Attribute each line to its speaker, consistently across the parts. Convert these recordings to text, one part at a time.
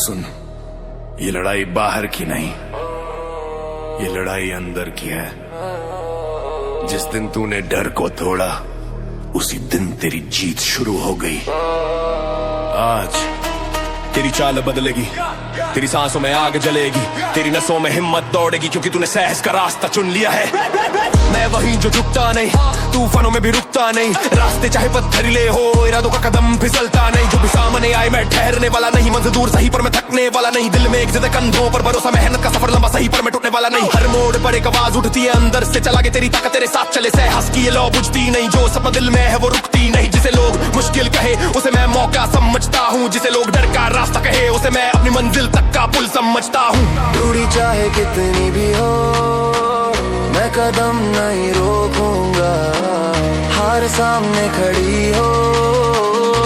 Speaker 1: सुन, ये लड़ाई बाहर की नहीं, ये लड़ाई अंदर की है। जिस दिन तूने डर को तोड़ा, उसी दिन तेरी जीत शुरू हो गई। आज तेरी चाल बदलेगी, तेरी सांसों में आग जलेगी, तेरी नसों में हिम्मत दौड़ेगी, क्योंकि तूने सहज का रास्ता चुन लिया है। मैं वहीं जो झुकता नहीं, तूफानों में भी रुकता नहीं, रास्ते चाहे पत्थरीले हो, इरादों का कदम फिसलता नहीं। जो भी सामने आए मैं ठहरने वाला नहीं, मंजिल दूर सही पर मैं थकने वाला नहीं। दिल में एक जिद, कंधों पर भरोसा, मेहनत का सफर लंबा सही पर मैं टूटने वाला नहीं। हर मोड़ पर एक आवाज उठती है अंदर से, चला के तेरी ताकत तेरे साथ चले। सहस की ये लौ बुझती नहीं, जो सपना दिल में है वो रुकती नहीं। जिसे लोग मुश्किल कहे उसे मैं मौका समझता हूँ, जिसे लोग डर का रास्ता कहे उसे मैं अपनी मंजिल तक का पुल समझता हूँ।
Speaker 2: दूरी चाहे कितनी भी हो, मैं कदम नहीं रोकूंगा। हार सामने खड़ी हो,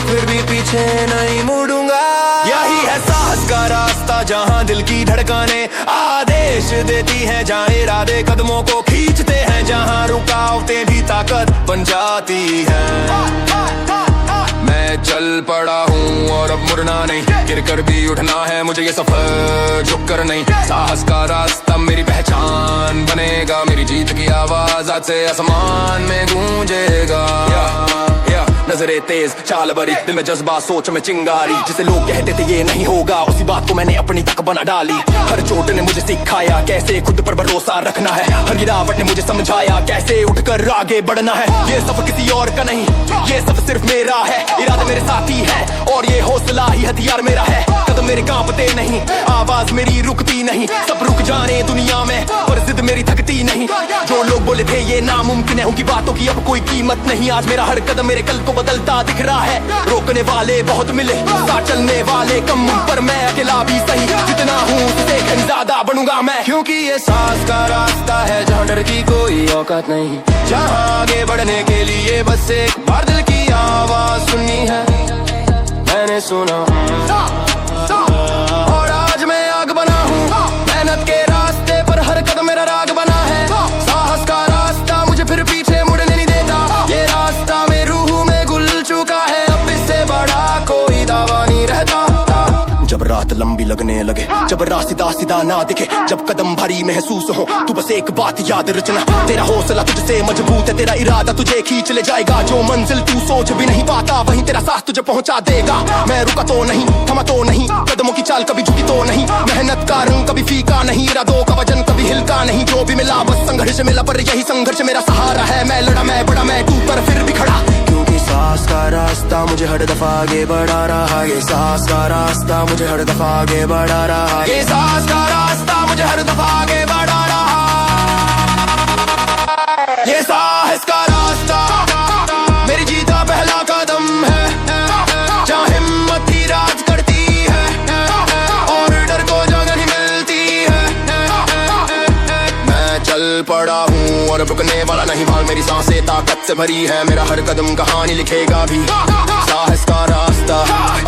Speaker 2: फिर भी पीछे नहीं मुड़ूंगा।
Speaker 1: यही है साहस का रास्ता, जहाँ दिल की धड़कनें आदेश देती हैं, जहाँ इरादे कदमों को खींचते हैं, जहाँ रुकावटें भी ताकत बन जाती हैं। मैं चल पड़ा हूँ और अब मुड़ना नहीं, गिर कर भी उठना है मुझे ये सफर झुक कर नहीं। साहस का रास्ता मेरी पहचान बनेगा, मेरी जीत की आवाज आज से आसमान में गूंजेगा। नजरे तेज, चाल बड़ी, दिल में जज्बा, सोच में चिंगारी। जिसे लोग कहते थे ये नहीं होगा, उसी बात को मैंने अपनी तक बना डाली। हर चोट ने मुझे सिखाया कैसे खुद पर भरोसा रखना है, हर गिरावट ने मुझे समझाया कैसे उठकर आगे बढ़ना है। ये सब किसी और का नहीं, ये सब सिर्फ मेरा है। इरादे मेरे साथी है और ये हौसला ही हथियार मेरा है। कदम मेरे कांपते नहीं, आवाज मेरी रुकती नहीं। सब रुक जाने दुनिया में, पर जिद मेरी थकती नहीं। जो लोग बोले थे ये नामुमकिन है, उनकी बातों की अब कोई कीमत नहीं। आज मेरा हर कदम मेरे कल को बदलता दिख रहा है। रोकने वाले बहुत मिले, साथ चलने वाले कम, पर मैं अकेला भी सही। जितना हूँ उससे कहीं ज्यादा बनूंगा मैं,
Speaker 2: क्योंकि ये साहस का रास्ता है, जहाँ डर की कोई औकात नहीं। जहाँ आगे बढ़ने के लिए बस एक बार दिल की आवाज सुननी है। मैंने सुना और आज मैं आग बना हूँ, मेहनत के रास्ते पर हर कदम मेरा राग बना है। साहस का रास्ता मुझे फिर पीछे मुड़ने नहीं देता। ये रास्ता मेरी रूह में घुल चुका है, अब इससे बड़ा कोई दावा नहीं रहता।
Speaker 1: जब रात लंबी लगने लगे, जब रास्ता सीधा ना दिखे, जब कदम भारी महसूस हो, तू बस एक बात याद रचना, तेरा हौसला तुझसे मजबूत है, तेरा इरादा तुझे खींच ले जाएगा। जो मंजिल तू सोच भी नहीं पाता, वहीं तेरा साथ तुझे पहुंचा देगा। मैं रुका तो नहीं, थमा तो नहीं, कदमों की चाल कभी झुकी तो नहीं। मेहनत का रंग कभी फीका नहीं, इरादों का वजन कभी हिलका नहीं। जो भी मिला बस संघर्ष मिला, पर यही संघर्ष मेरा सहारा है। मैं लड़ा, मैं बड़ा, मैं टूट पर फिर भी खड़ा।
Speaker 2: क्योंकि साहस का रास्ता मुझे हर दफा आगे बढ़ा रहा। ये साहस का रास्ता मुझे हर दफा आगे बढ़ा रहा।
Speaker 1: ये साहस का रास्ता मुझे हर दफा आगे बढ़ा रहा। ये साहस का रास्ता मेरी जीत का पहला कदम है, जहाँ हिम्मत ही राज करती है और डर को जगह नहीं मिलती है। मैं चल पड़ा हूँ और रुकने वाला नहीं, भाग मेरी सांसें ताकत से भरी है। मेरा हर कदम कहानी लिखेगा भी। साहस का रास्ता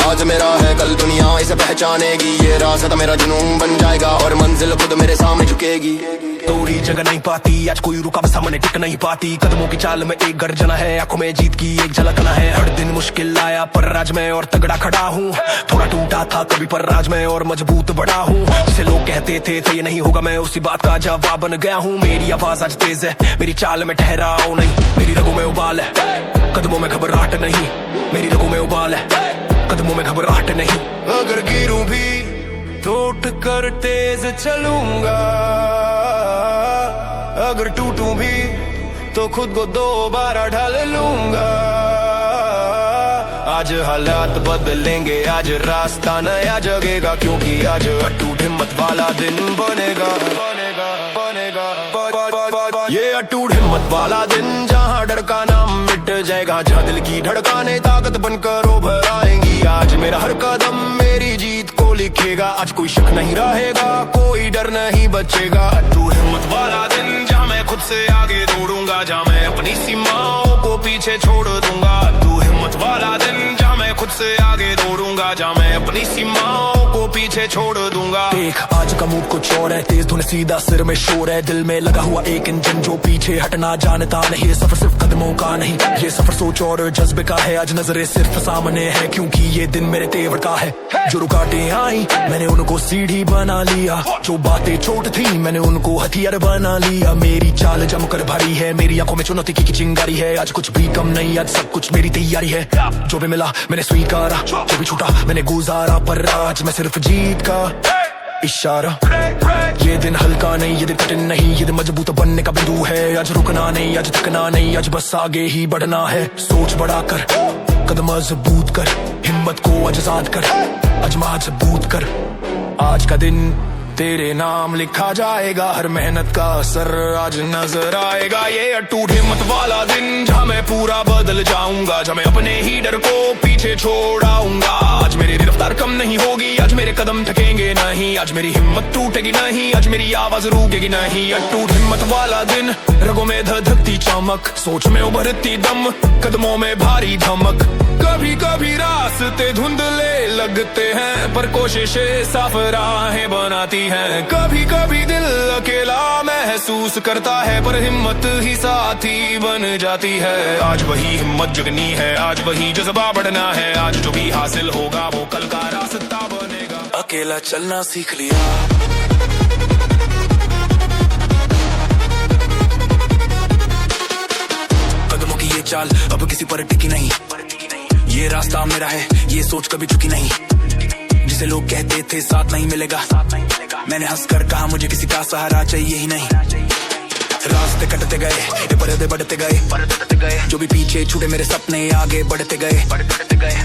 Speaker 1: आज मेरा है, कल दुनिया इसे पहचानेगी। ये रास्ता मेरा जुनून बन जाएगा और मंजिल खुद मेरे सामने झुकेगी।
Speaker 3: थोड़ी जगह नहीं पाती, आज कोई रुका सामने टिक नहीं पाती। कदमों की चाल में एक गर्जना है, आंखों में जीत की एक झलकना है। हर दिन मुश्किल आया पर आज मैं और तगड़ा खड़ा हूँ। थोड़ा टूटा था कभी पर आज मैं और मजबूत बड़ा हूँ। जिसे लोग कहते थे ये नहीं होगा, मैं उसी बात का जवाब बन गया हूँ। मेरी आवाज आज तेज है, मेरी चाल में ठहराव नहीं, मेरी रगों में उबाल है, कदमों में घबराहट नहीं। मेरी रगों में उबाल है, कदमों में घबराहट नहीं।
Speaker 1: अगर गिरूं भी तो उठ कर तेज चलूंगा, अगर टूटूं भी तो खुद को दोबारा ढाल लूंगा। आज हालात बदलेंगे, आज रास्ता नया जगेगा, क्योंकि आज अटूट हिम्मत वाला दिन बनेगा। ये अटूट हिम्मत वाला दिन, जहाँ डर का नाम मिट जाएगा, जहाँ दिल की धड़कनें ताकत बनकर उभर आएंगी। आज मेरा हर कदम मेरी जीत को लिखेगा, आज कोई शक नहीं रहेगा, कोई डर नहीं बचेगा। अटूट हिम्मत वाला दिन, जहाँ मैं खुद से आगे दौड़ूंगा, जहाँ मैं अपनी सीमाओं को पीछे छोड़ दूंगा। अटूट हिम्मत वाला दिन, जहाँ मैं खुद से आगे दौड़ूंगा, जहाँ मैं अपनी सीमाओं को को पीछे छोड़ दूंगा।
Speaker 3: देख आज का मूड कुछ और है, तेज धुन सीधा सिर में शोर है, दिल में लगा हुआ एक इंजन जो पीछे हटना जानता नहीं। ये सफर सिर्फ कदमों का नहीं, ये सफर सोच और जज्बे का है। आज नजरें सिर्फ सामने है क्योंकि ये दिन मेरे तेवर का है। जो रुकावटें आई मैंने उनको सीढ़ी बना लिया, जो बातें चोट थी मैंने उनको हथियार बना लिया। मेरी चाल जमकर भारी है, मेरी आंखों में चुनौती की चिंगारी है। आज कुछ भी कम नहीं, आज सब कुछ मेरी तैयारी है। जो भी मिला मैंने स्वीकारा, जो भी छूटा मैंने गुजारा, पर आज मैं सिर्फ जीत का इशारा। ये दिन हल्का नहीं, ये दिन कठिन नहीं, ये दिन मजबूत बनने का बिंदु है। आज रुकना नहीं, आज थकना नहीं, आज बस आगे ही बढ़ना है। सोच बढ़ाकर कदम मजबूत कर, हिम्मत को आजाद कर, अजमा मजबूत कर। आज का दिन तेरे नाम लिखा जाएगा, हर मेहनत का असर आज नजर आएगा। ये अटूट हिम्मत वाला दिन जहाँ मैं पूरा बदल जाऊंगा, जहाँ मैं अपने ही डर को पीछे छोड़ाऊंगा। आज मेरी रफ्तार कम नहीं होगी, आज मेरे कदम थकेंगे नहीं, आज मेरी हिम्मत टूटेगी नहीं, आज मेरी आवाज रुकेगी नहीं। अटूट हिम्मत वाला दिन, रगों में धधकती चमक, सोच में उभरती दम, कदमों में भारी धमक। कभी कभी रास्ते धुंधले लगते हैं पर कोशिशें साफ राहें बनाती हैं। कभी कभी दिल अकेला महसूस करता है पर हिम्मत ही साथी बन जाती है। आज वही हिम्मत जगनी है, आज वही जज्बा बढ़ना है। आज जो भी हासिल होगा वो कल का रास्ता बनेगा। अकेला चलना सीख लिया, कदमों की ये चाल अब किसी पर टिकी नहीं। ये रास्ता मेरा है, ये सोच कभी झुकी नहीं। जिसे लोग कहते थे साथ नहीं मिलेगा, मैंने हंसकर कहा मुझे किसी का सहारा चाहिए ही नहीं। रास्ते कटते गए, ये पर्दे बढ़ते गए, जो भी पीछे छूटे मेरे सपने आगे बढ़ते गए।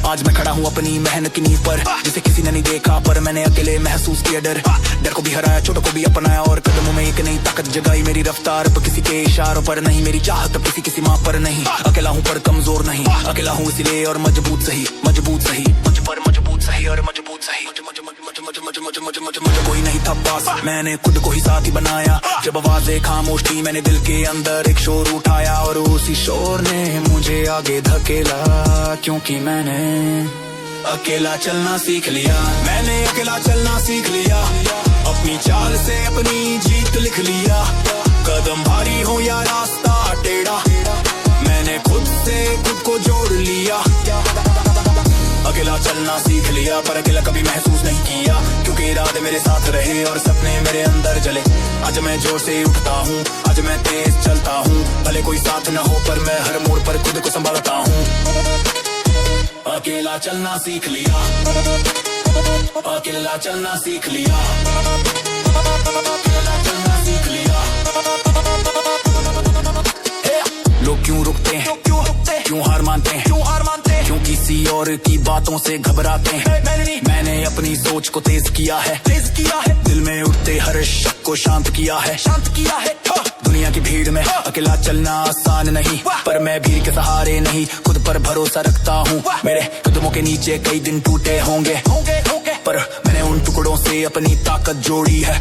Speaker 3: आज मैं खड़ा हूँ अपनी मेहनत की नींव पर, जिसे किसी ने नहीं देखा पर मैंने अकेले महसूस किया। डर को भी हराया, चोटों को भी अपनाया और कदमों में एक नई ताकत जगाई। मेरी रफ्तार अब किसी के इशारों पर नहीं, मेरी चाहत अब किसी माँ पर नहीं। अकेला हूँ पर कमजोर नहीं, अकेला हूँ इसलिए और मजबूत सही, मजबूत सही, मुझ पर मजबूत सही और मजबूत सही। कोई नहीं था पास, मैंने खुद को ही साथी बनाया। जब आवाजें खामोश थी मैंने दिल के अंदर एक शोर उठाया और उसी शोर ने मुझे आगे धकेला। क्योंकि मैंने अकेला चलना सीख लिया, मैंने अकेला चलना सीख लिया। अपनी चाल से अपनी जीत लिख लिया। कदम भारी हो या रास्ता टेढ़ा, मैंने खुद से खुद को जोड़ लिया। अकेला चलना सीख लिया पर अकेला कभी महसूस नहीं किया, क्योंकि इरादे मेरे साथ रहे और सपने मेरे अंदर जले। आज मैं जोर से उठता हूँ, आज मैं तेज चलता हूँ, भले कोई साथ न हो पर मैं हर मोड़ पर खुद को संभालता हूँ। अकेला चलना सीख लिया, अकेला चलना सीख लिया, अकेला चलना सीख लिया। लोग क्यों रुकते हैं, क्यों हार मानते हैं, क्यों किसी और की बातों से घबराते हैं। मैंने अपनी सोच को तेज किया है, दिल में उठते हर शक को शांत किया है। दुनिया की भीड़ में अकेला चलना आसान नहीं, पर मैं भीड़ के सहारे नहीं, खुद पर भरोसा रखता हूँ। मेरे कदमों के नीचे कई दिन टूटे होंगे, पर मैंने उन टुकड़ों से अपनी ताकत जोड़ी है।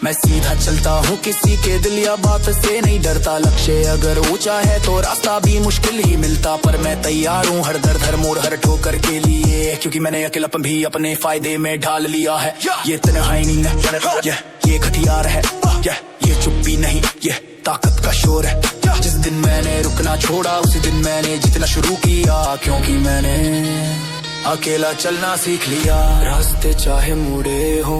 Speaker 3: मैं सीधा चलता हूँ, किसी के दिल या बात से नहीं डरता। लक्ष्य अगर ऊंचा है तो रास्ता भी मुश्किल ही मिलता, पर मैं तैयार हूँ हर दर्द हर मोड़ हर ठोकर के लिए, क्योंकि मैंने अकेलापन भी अपने फायदे में ढाल लिया है। ये तन्हाई नहीं है, ये हथियार है, ये चुप्पी नहीं, ये ताकत का शोर है। जिस दिन मैंने रुकना छोड़ा उसी दिन मैंने जीतना शुरू किया, क्योंकि मैंने अकेला चलना सीख लिया। रास्ते चाहे मुड़े हो,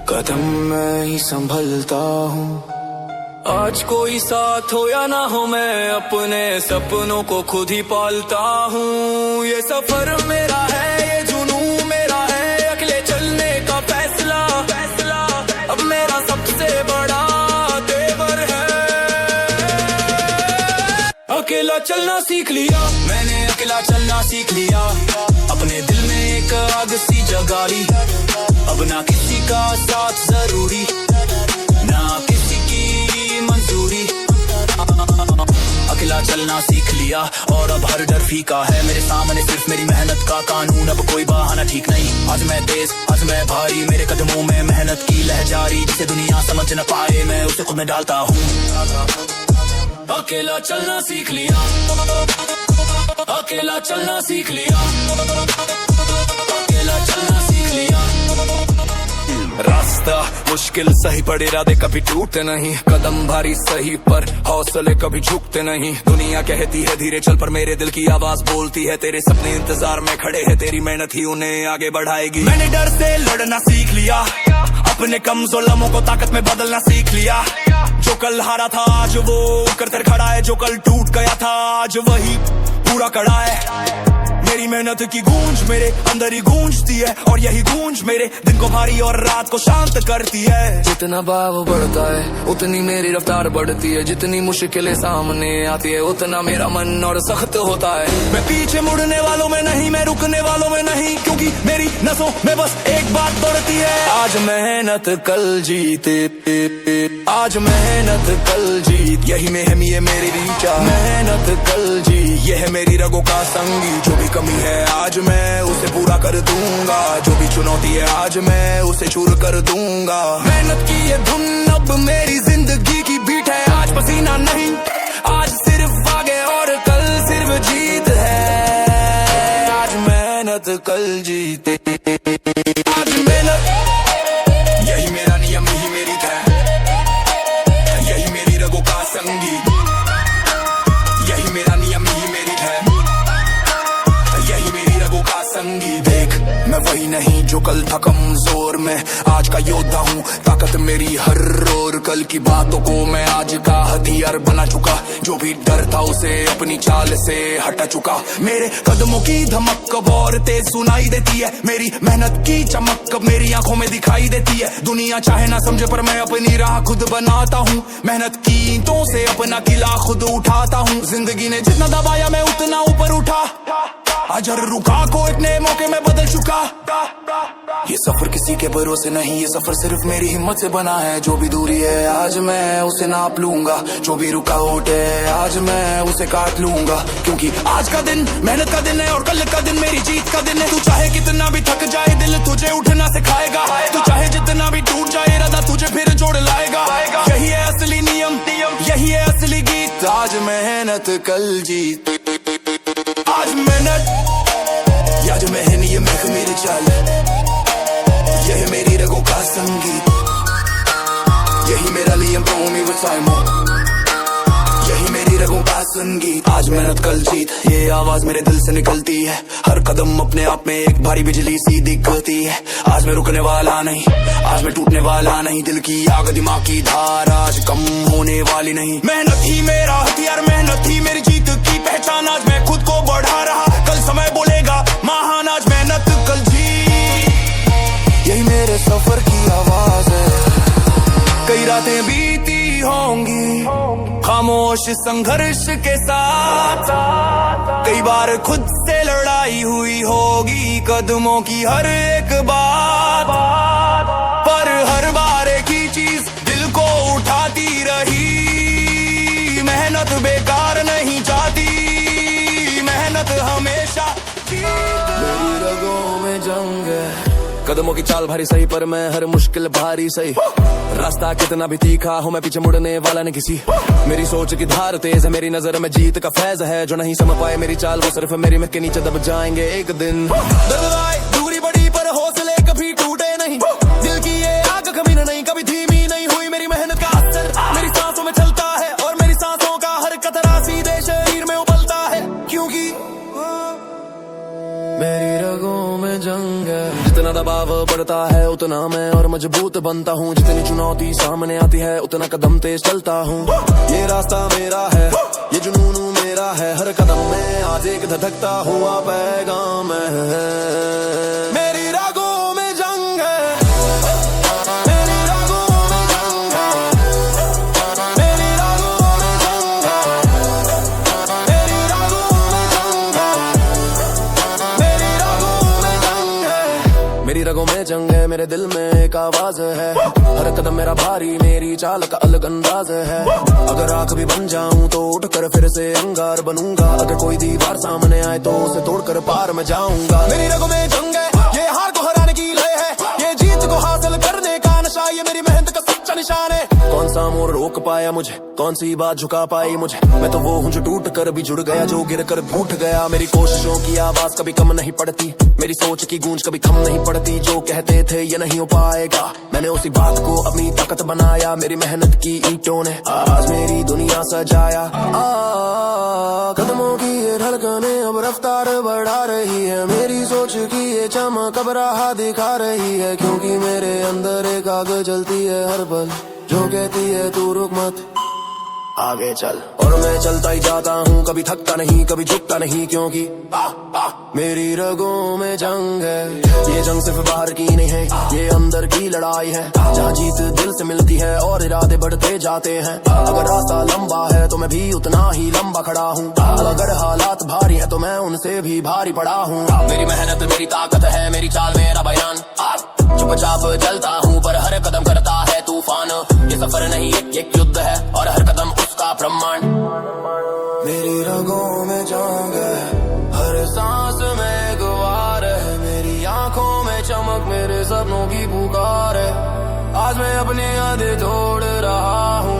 Speaker 3: कदम मैं ही संभलता हूँ। आज कोई साथ हो या ना हो, मैं अपने सपनों को खुद ही पालता हूँ। ये सफर मेरा है, ये जुनून मेरा है, अकेले चलने का फैसला अब मेरा सबसे बड़ा तेवर है। अकेला चलना सीख लिया, मैंने अकेला चलना सीख लिया। अपने दिल में एक आग सी जगा ली, अब ना किसी का साथ जरूरी, ना किसी की मंजूरी। अकेला चलना सीख लिया और अब हर डर फीका है। मेरे सामने सिर्फ मेरी मेहनत का कानून, अब कोई बहाना ठीक नहीं। आज मैं तेज, आज मैं भारी, मेरे कदमों में मेहनत की लहर जारी। जिसे दुनिया समझ न पाए मैं उसे खुद में डालता हूँ। अकेला चलना सीख लिया, अकेला चलना सीख लिया, अकेला चलना सीख लिया। मुश्किल सही पड़े इरादे कभी टूटते नहीं, कदम भारी सही पर हौसले कभी झुकते नहीं। दुनिया कहती है धीरे चल पर मेरे दिल की आवाज बोलती है तेरे सपने इंतजार में खड़े हैं, तेरी मेहनत ही उन्हें आगे बढ़ाएगी। मैंने डर से लड़ना सीख लिया, अपने कमजोर लम्हों को ताकत में बदलना सीख लिया। जो कल हारा था आज वो उठ कर खड़ा है, जो कल टूट गया था आज वही पूरा खड़ा है। मेरी मेहनत की गूंज मेरे अंदर ही गूंजती है, और यही गूंज मेरे दिन को भारी और रात को शांत करती है।
Speaker 4: जितना भाव बढ़ता है उतनी मेरी रफ्तार बढ़ती है, जितनी मुश्किलें सामने आती है उतना मेरा मन और सख्त होता है।
Speaker 3: मैं पीछे मुड़ने वालों में नहीं, मैं रुकने वालों में नहीं, क्योंकि मेरी नसों में बस एक बात बढ़ती है।
Speaker 4: आज मेहनत कल जीते, आज मेहनत कल जीत,
Speaker 3: यही में है ये मेरी रीचा।
Speaker 4: मेहनत कल जी
Speaker 3: ये है मेरी रगों का संगी, जो भी कमी है आज मैं उसे पूरा कर दूंगा, जो भी चुनौती है आज मैं उसे चूर कर दूंगा।
Speaker 4: मेहनत की ये धुन अब मेरी जिंदगी की बीट है, आज पसीना नहीं आज सिर्फ आगे और कल सिर्फ जीत है। आज मेहनत कल जीते, आज मेहनत
Speaker 3: यही मेरा नियम यही मेरी है, यही मेरी रगों का संगी, यही मेरा नियम यही मेरी है, यही मेरी रगों का संगी। देख मैं वही नहीं जो कल था कमजोर में, आज का योद्धा हूँ, ताकत मेरी हर और कल की बातों को मैं आज का हथियार बना चुका। जो भी डर था उसे अपनी चाल से हटा चुका। मेरे कदमों की धमक कब और तेज सुनाई देती है, मेरी मेहनत की चमक कब मेरी आंखों में दिखाई देती है। दुनिया चाहे ना समझे पर मैं अपनी राह खुद बनाता हूँ, मेहनत की ईंटों से अपना किला खुद उठाता हूँ। जिंदगी ने जितना दबाया मैं उतना ऊपर उठा, आज हर रुका को एक नए मौके में बदल चुका।
Speaker 4: ये सफर किसी के भरोसे नहीं, ये सफर सिर्फ मेरी हिम्मत से बना है। जो भी दूरी है आज मैं उसे नाप लूंगा, जो भी रुकावट है आज मैं उसे काट लूंगा। क्योंकि आज का दिन मेहनत का दिन है और कल का दिन मेरी जीत का दिन है। तू चाहे कितना भी थक जाए दिल तुझे उठना सिखाएगा, तू चाहे जितना भी टूट जाए इरादा तुझे फिर जोड़ लाएगा। यही है असली नियम, यही है असली गीत। आज मेहनत कल जीत,
Speaker 3: आज मेहनत
Speaker 4: आज मेहनत ये महक मेरी चाल, यही मेरी रगों का संगीत, यही मेरा लियम प्रोमी वसाइमो, यही मेरी रगों का संगीत। आज मेहनत कल जीत, ये आवाज मेरे दिल से निकलती है। हर कदम अपने आप में एक भारी बिजली सी दिखती है। आज मैं रुकने वाला नहीं, आज मैं टूटने वाला नहीं, दिल की आग दिमाग की धार आज कम होने वाली नहीं।
Speaker 3: मेहनत ही मेरा हथियार, मेहनत ही मेरी जीत की पहचान। आज मैं खुद को बढ़ा रहा, कल समय बोलेगा महान। आज मेहनत कल जीत,
Speaker 4: यही मेरे सफर की आवाज है।
Speaker 3: कई रातें बीती होंगी खामोश संघर्ष के साथ, कई बार खुद से लड़ाई हुई होगी कदमों की हर एक बात, पर हर बार एक ही चीज दिल को उठाती रही। मेहनत बेकार नहीं जाती, मेहनत हमेशा
Speaker 4: मेरी रगों में जंग है,
Speaker 3: कदमों की चाल भारी सही पर मैं हर मुश्किल भारी सही। रास्ता कितना भी तीखा हूँ मैं पीछे मुड़ने वाला नहीं किसी। मेरी सोच की धार तेज है, मेरी नजर में जीत का फैज है। जो नहीं समझ पाए मेरी चाल वो सिर्फ मेरी में के नीचे दब जाएंगे एक दिन। दर्द आए दूरी बड़ी पर हौसले कभी टूटे नहीं, दिल की ये आग कभी नहीं कभी धीमी नहीं हुई। मेरी मेहनत का असर मेरी सांसों में चलता है, और मेरी सांसों का हर कतरा सीधे शरीर में उबलता है। क्योंकि
Speaker 4: मेरी रगों में जंग है।
Speaker 3: जितना दबाव बढ़ता है उतना मैं और मजबूत बनता हूँ, जितनी चुनौती सामने आती है उतना कदम तेज चलता हूँ। ये रास्ता मेरा है, ये जुनून मेरा है, हर कदम में आज एक धधकता हुआ पैगाम है। मेरी रागों में जंग है, मेरी रागों में जंग है, मेरी रागों में जंग है, मेरी रागों में जंग है, मेरी रागों में जंग है। मेरी रगों में जंग है, मेरे दिल में एक आवाज है। हर कदम मेरा भारी, मेरी चाल का अलग अंदाज है। अगर आंख भी बन जाऊं तो उठकर फिर से अंगार बनूंगा। अगर कोई दीवार सामने आए तो उसे तोड़कर पार में जाऊंगा। मेरी रगों में जंग है, ये हार को हराने की लय है, ये जीत को हासिल करने का नशा, ये मेरी मेहनत का सच्चा निशान है। कौन सा मोड़ रोक पाया मुझे, कौन सी बात झुका पाई मुझे। मैं तो वो हूँ जो टूट कर भी जुड़ गया, जो गिर कर टूट गया। मेरी कोशिशों की आवाज कभी कम नहीं पड़ती, मेरी सोच की गूंज कभी थम नहीं पड़ती। जो कहते थे ये नहीं हो पाएगा, मैंने उसी बात को अपनी ताकत बनाया। मेरी मेहनत की ईंटों ने आज मेरी दुनिया सजाया। कदमों की ये धड़कने अब रफ्तार बढ़ा रही है, मेरी सोच की ये चमक अब राह दिखा रही है। क्योंकि मेरे अंदर एक आग जलती है हर पल, जो कहती है तू रुक मत आगे चल। और मैं चलता ही जाता हूँ, कभी थकता नहीं कभी झुकता नहीं, क्योंकि मेरी रगों में जंग है। ये जंग सिर्फ बाहर की नहीं है, ये अंदर की लड़ाई है। जहाँ जीत दिल से मिलती है और इरादे बढ़ते जाते हैं। अगर रास्ता लंबा है तो मैं भी उतना ही लंबा खड़ा हूँ, अगर हालात भारी है तो मैं उनसे भी भारी पड़ा हूँ। मेरी मेहनत मेरी ताकत है, मेरी चाल मेरा बयान। चुपचाप चलता हूँ पर हर कदम करता है तूफान। ये सफर नहीं एक युद्ध है और हर कदम उसका प्रमाण। मेरी रगों में जंग है, हर सांस में गुवार है। मेरी आंखों में चमक, मेरे सपनों की पुकार है। आज मैं अपने आधे तोड़ रहा हूँ,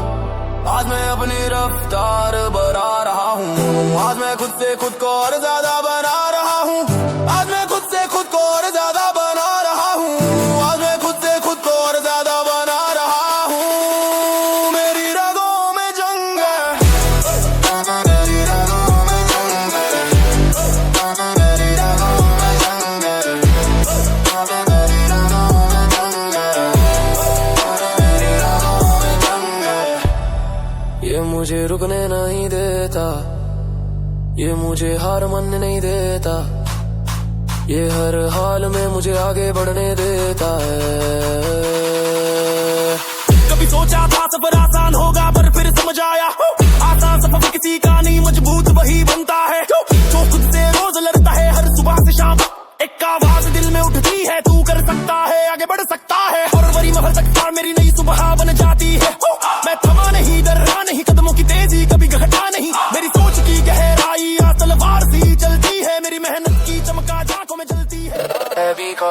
Speaker 3: आज मैं अपनी रफ्तार बढ़ा रहा हूँ। आज मैं खुद से खुद को और ज्यादा बना रहा हूँ, आज मैं खुद से खुद को और ज्यादा बना रहा हूँ, आज मैं खुद से खुद को और ज्यादा बना रहा हूँ। मेरी रगों में जंग है, मेरी रगों में जंग है, मेरी रगों में जंग है, मेरी रगों में जंग है, मेरी रगों में जंग है। ये मुझे रुकने नहीं देता, ये मुझे हार मानने नहीं देता, ये हर हाल में मुझे आगे बढ़ने देता है। कभी सोचा था सफर आसान होगा पर फिर समझ आया, आसान सफर किसी का नहीं, मजबूत वही बनता है जो खुद से रोज लड़ता है। हर सुबह से शाम एक आवाज दिल में उठती है, तू कर सकता है आगे बढ़ सकता है। और वरी महल सकता मेरी नई सुबह बन जाती है। मैं थमा नहीं डरा नहीं, कदमों की तेजी कभी घटा नहीं। मेरी सोच की गहराई तलवार सी चलती है, मेरी मेहनत की चमका आंखों में जलती है।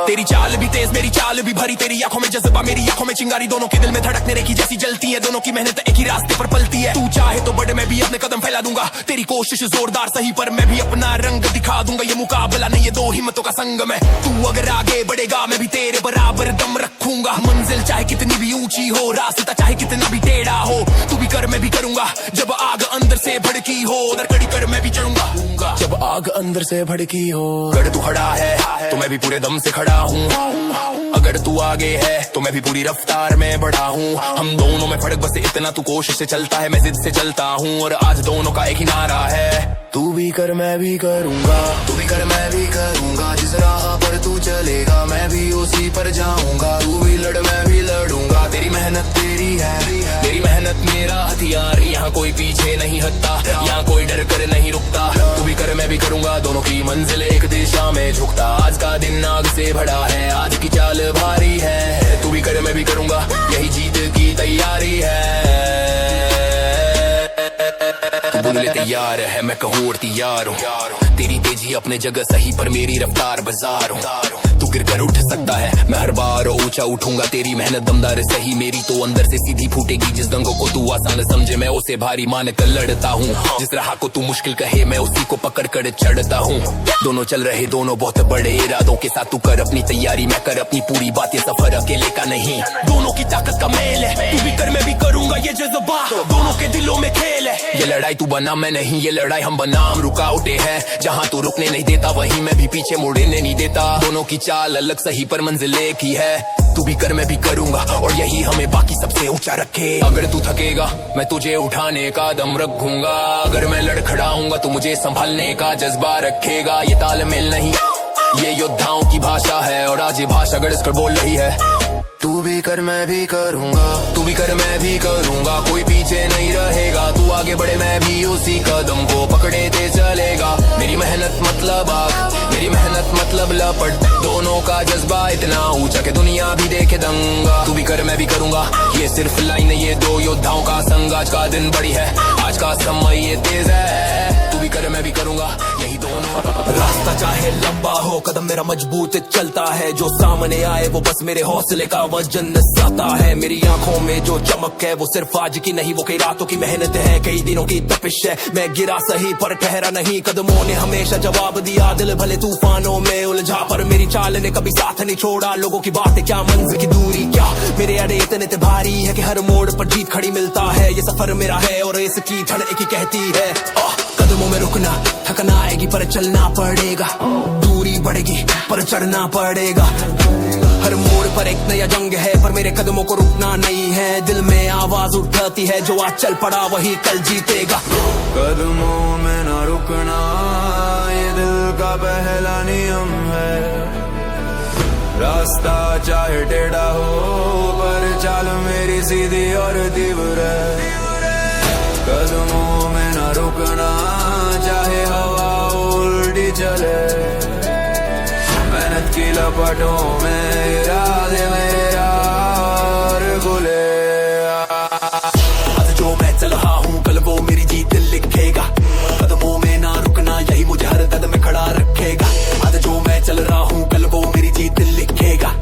Speaker 3: तेरी चाल भी तेज मेरी चाल भी भरी, तेरी आंखों में जज्बा मेरी आंखों में चिंगारी। दोनों के दिल में धड़कने रेखी जैसी जलती है, दोनों की मेहनत एक ही रास्ते पर पलती है। तू चाहे तो बड़े मैं भी अपने कदम फैला दूंगा, तेरी कोशिश जोरदार सही पर मैं भी अपना रंग दिखा दूंगा। ये मुकाबला नहीं ये दो हिम्मतों का संगम है, तू अगर आगे बढ़ेगा मैं भी तेरे बराबर दम रखूंगा। मंजिल चाहे कितनी भी ऊंची हो, रास्ता चाहे कितना भी टेढ़ा हो, तू भी कर मैं भी करूंगा। जब आग अंदर से भड़की हो उधर कड़ी कर मैं भी चढ़ूंगा। जब आग अंदर से भड़की हो, अगर तू खड़ा है तो मैं भी पूरे दम से खड़ा हूँ, अगर तू आगे है तो मैं भी पूरी रफ्तार में बढ़ा हूँ। हम दोनों में फर्क बस इतना, तू कोशिश से चलता है मैं जिद से चलता हूँ। और आज दोनों का एक ही नारा है, तू भी कर मैं भी करूंगा, तू भी कर मैं भी करूंगा। जिस राह पर तू चलेगा मैं भी उसी पर जाऊंगा। तू भी लड़ मैं भी लड़ूंगा, तेरी मेहनत तेरी है, मेरी मेहनत मेरा हथियार। यहाँ कोई पीछे नहीं हटता, यहाँ कोई डर कर नहीं रुकता। तू भी कर मैं भी करूंगा, दोनों की मंजिल एक दिशा में झुकता। आज का दिन आग से भरा है, आज की चाल भारी है। तू भी कर मैं भी करूंगा, यही जीत की तैयारी है। तू बोले तैयार है मैं कहूँ और तैयार हूँ, तेरी तेजी अपने जगह सही पर मेरी रफ्तार बाजार हूँ। तू गिर कर उठ सकता है मैं हर बार ऊंचा उठूंगा, तेरी मेहनत दमदार सही मेरी तो अंदर से सीधी फूटेगी। जिस दंगों को तू आसान समझे मैं उसे भारी मान कर लड़ता हूँ, जिस राह को तू मुश्किल कहे मैं उसी को पकड़ कर चढ़ता हूँ। दोनों चल रहे दोनों बहुत बड़े इरादों के साथ, तू कर अपनी तैयारी मैं कर अपनी पूरी बात। ये सफर अकेले का नहीं, दोनों की ताकत का मेल है। तू भी कर मैं भी करूंगा, ये जज्बा दोनों के दिलों में खेल है। ये लड़ाई तू बना मैं नहीं, ये लड़ाई हम बनाम रुकावटें है। जहाँ तू रुकने नहीं देता वहीं मैं भी पीछे मुड़ने नहीं देता। दोनों की चाल अलग सही पर मंजिल एक ही है। तू भी कर मैं भी करूंगा और यही हमें बाकी सबसे ऊंचा रखे। अगर तू थकेगा मैं तुझे उठाने का दम रखूंगा, अगर मैं लड़खड़ाऊंगा तो मुझे संभालने का जज्बा रखेगा। ये तालमेल नहीं ये योद्धाओं की भाषा है, और आज ये भाषा गड़स कर बोल रही है। तू भी कर मैं भी करूंगा, तू भी कर मैं भी करूंगा, कोई पीछे नहीं रहेगा। तू आगे बढ़े मैं भी उसी कदम को पकड़े ते चलेगा। मेरी मेहनत मतलब आग, मेरी मेहनत मतलब लपट, दोनों का जज्बा इतना ऊंचा कि दुनिया भी देखे दंगा। तू भी कर मैं भी करूंगा, ये सिर्फ लाइन नहीं ये दो योद्धाओं का संग। आज का दिन बड़ी है, आज का समय ये तेज है। तू भी कर मैं भी करूंगा, यही दोनों रास्ता चाहे लंबा हो, कदम मेरा मजबूत चलता है। जो सामने आए वो बस मेरे हौसले का वजन साता है। मेरी आंखों में जो चमक है वो सिर्फ आज की नहीं, वो कई रातों की मेहनत है, कई दिनों की तपिश है। मैं गिरा सही पर ठहरा नहीं, कदमों ने हमेशा जवाब दिया। दिल भले तूफानों में उलझा पर मेरी चाल ने कभी साथ नहीं छोड़ा। लोगों की बातें क्या, मंजिल की दूरी क्या, मेरे अड़े इतने भारी है कि हर मोड़ पर जीत खड़ी मिलता है। ये सफर मेरा है और इसकी धड़क की कहती है कदमों में रुकना, थकना आएगी पर चलना पड़ेगा। दूरी बढ़ेगी पर चढ़ना पड़ेगा। हर मोड़ पर एक नया जंग है पर मेरे कदमों को रुकना नहीं है। दिल में आवाज उठाती है जो आज चल पड़ा वही कल जीतेगा।
Speaker 1: कदमों में ना रुकना ये दिल का पहला नियम है। रास्ता चाहे टेढ़ा हो पर चाल मेरी सीधी और तीव्र है। कदमों में ना रुकना चाहे हवा उल्टी चले। मेहनत की लपटों में इरादे मेरे यार खुले।
Speaker 3: आज जो मैं चल रहा हूँ कल वो मेरी जीत लिखेगा। कदमों में ना रुकना यही मुझे हर कदम में खड़ा रखेगा। आज जो मैं चल रहा हूँ कल वो मेरी जीत लिखेगा।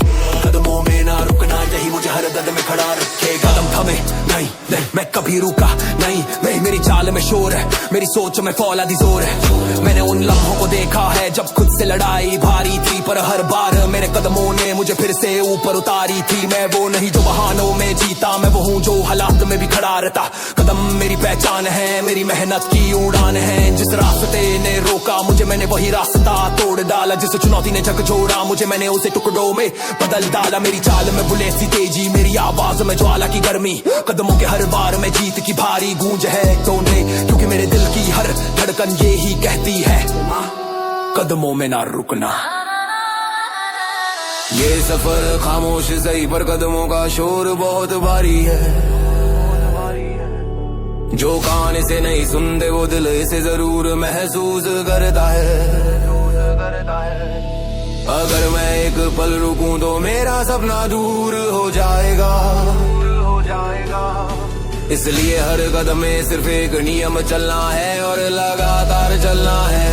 Speaker 3: कदमों में ना रुकना यही मुझे हर कदम में खड़ा रखेगा। कदम थमे नहीं मैं कभी रुका नहीं, मेरी चाल में शोर है, मेरी सोच में फौलादी जोर है। मैंने उन लम्हों को देखा है जब खुद से लड़ाई भारी थी पर हर बार मेरे कदमों ने मुझे फिर से ऊपर उतारी थी। मैं वो नहीं जो बहानों में जीता, मैं वो हूँ जो हालात में भी खड़ा रहता। कदम मेरी पहचान है, मेरी मेहनत की उड़ान है। जिस रास्ते ने रोका मुझे मैंने वही रास्ता तोड़ डाला। जिस चुनौती ने झकझोरा मुझे मैंने उसे टुकड़ों में बदल डाला। मेरी चाल में बुलेट सी तेजी, मेरी आवाज में ज्वाला की गर्मी। कदमों के हर बार में जीत की भारी गूंज है तोड़ने, क्योंकि मेरे दिल की हर धड़कन ये ही कहती है कदमों में ना रुकना।
Speaker 1: ये सफर खामोश सही पर कदमों का शोर बहुत भारी है। जो कान इसे नहीं सुनते वो दिल इसे जरूर महसूस करता है। अगर मैं एक पल रुकूं तो मेरा सपना दूर हो जाएगा। इसलिए हर कदम में सिर्फ एक नियम चलना है और लगातार चलना है।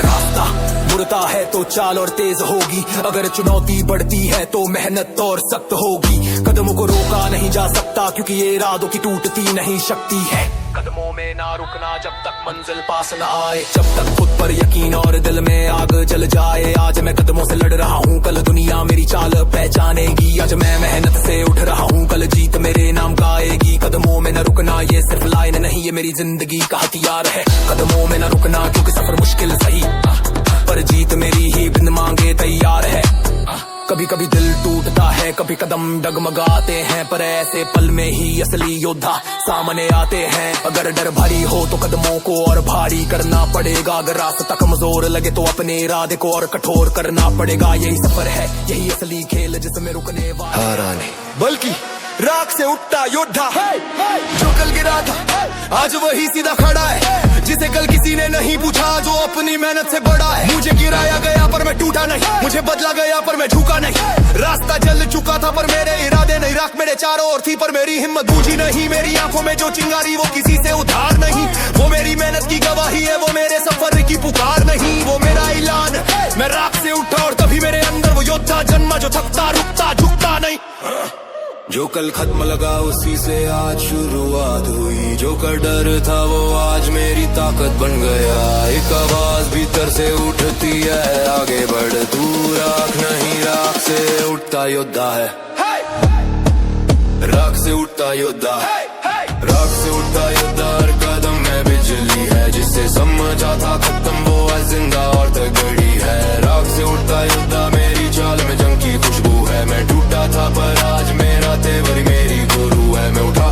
Speaker 3: रास्ता मुड़ता है तो चाल और तेज होगी। अगर चुनौती बढ़ती है तो मेहनत और सख्त होगी। कदमों को रोका नहीं जा सकता क्योंकि ये इरादों की टूटती नहीं शक्ति है। कदमों में ना रुकना जब तक मंजिल पास न आए, जब तक खुद पर यकीन और दिल में आग जल जाए। आज मैं कदमों से लड़ रहा हूँ, कल दुनिया मेरी चाल पहचानेगी। आज मैं मेहनत से उठ रहा हूँ, कल जीत मेरे नाम का आएगी। कदमों में न रुकना ये सिर्फ लाइन नहीं, ये मेरी जिंदगी का हथियार है। कदमों में न रुकना क्योंकि सफर मुश्किल सही पर जीत मेरी ही बिन मांगे तैयार है। कभी कभी दिल टूटता है, कभी कदम डगमगाते हैं, पर ऐसे पल में ही असली योद्धा सामने आते हैं। अगर डर भारी हो तो कदमों को और भारी करना पड़ेगा। अगर रास्ता कमजोर लगे तो अपने इरादे को और कठोर करना पड़ेगा। यही सफर है, यही असली खेल जिसमें रुकने वाला
Speaker 1: हारा नहीं
Speaker 2: बल्कि राख से उठता योद्धा। जो कल गिरा था आज वही सीधा खड़ा है। जिसे कल किसी ने नहीं पूछा, जो अपनी मेहनत से बड़ा है। मुझे गिराया गया पर मैं टूटा नहीं, मुझे बदला गया पर मैं झुका नहीं। रास्ता जल चुका था पर मेरे इरादे नहीं, राख मेरे चारों ओर थी पर मेरी हिम्मत बूझी नहीं। मेरी आंखों में जो चिंगारी वो किसी से उधार नहीं, वो मेरी मेहनत की गवाही है, वो मेरे सफर की पुकार नहीं, वो मेरा ऐलान। मैं राख से उठा और तभी मेरे अंदर वो योद्धा जन्मा जो थकता रुकता झुकता नहीं।
Speaker 1: जो कल खत्म लगा उसी से आज शुरुआत हुई। जो कर डर था वो आज मेरी ताकत बन गया। एक आवाज भीतर से उठती है, आगे बढ़ तू राख नहीं, राख से उठता योद्धा है। राख से उठता योद्धा, राख से उठता योद्धा। हर कदम में बिजली है, जिससे समझा था खत्म वो आज जिंदा और तगड़ी है। राख से उठता योद्धा, मेरी चाल में जंग की खुशबू है। मैं टूटा था पर आज मेरा तेवर मेरी गुरु है। मैं उठा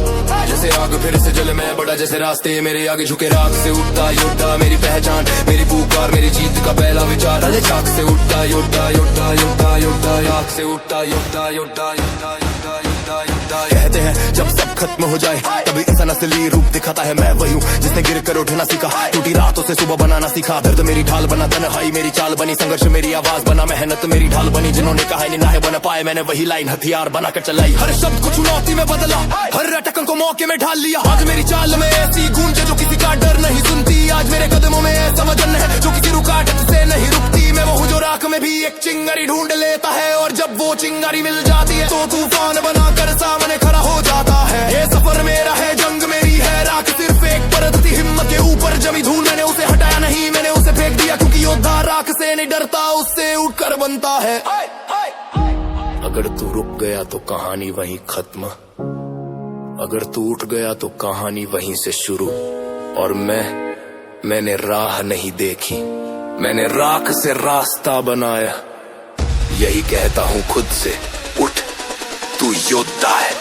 Speaker 1: जैसे आग फिर से जल, मैं बड़ा जैसे रास्ते मेरे आगे झुके। राख से उठता योद्धा, मेरी पहचान, मेरी पुकार, मेरी जीत का पहला विचार। राख से उठता योद्धा, योद्धा योद्धा योद्धा। राख से उठता योद्धा, योद्धा योद्धा योद्धा योद्धा योद्धा।
Speaker 3: कहते हैं जब सब
Speaker 1: खत्म हो जाए, तभी इंसान असली रूप दिखाता है। मैं वही हूँ जिसने गिर कर उठना सीखा, टूटी रातों से सुबह बनाना सीखा। दर्द मेरी ढाल बना, तन्हाई मेरी चाल बनी, संघर्ष मेरी आवाज बना, मेहनत मेरी ढाल बनी। जिन्होंने कहा नहीं ना बन पाए, मैंने वही लाइन हथियार बना कर चलाई। हर शब्द को चुनौती में बदला, हर अटकन को मौके में ढाल लिया। आज मेरी चाल में ऐसी गूंज जो किसी का डर नहीं सुनती। आज मेरे कदमों में ऐसा वजन है जो किसी रुकावट से नहीं रुकती। मैं वो हूँ जो राख में भी एक चिंगारी ढूंढ लेता है, और जब वो चिंगारी मिल जाती है तो तूफान बनाकर सामने खड़ा हो जाता है। ये सफर मेरा है, जंग मेरी है, राख सिर्फ एक परत थी। हिम्मत के ऊपर जमी धूल, मैंने उसे हटाया नहीं, मैंने उसे फेंक दिया। क्योंकि योद्धा राख से नहीं डरता, उससे उठकर बनता है।
Speaker 3: अगर तू रुक गया तो कहानी वहीं खत्म, अगर तू उठ गया तो कहानी वहीं से शुरू। और मैंने राह नहीं देखी, मैंने राख से रास्ता बनाया। यही कहता हूँ खुद से, उठ तू योद्धा है।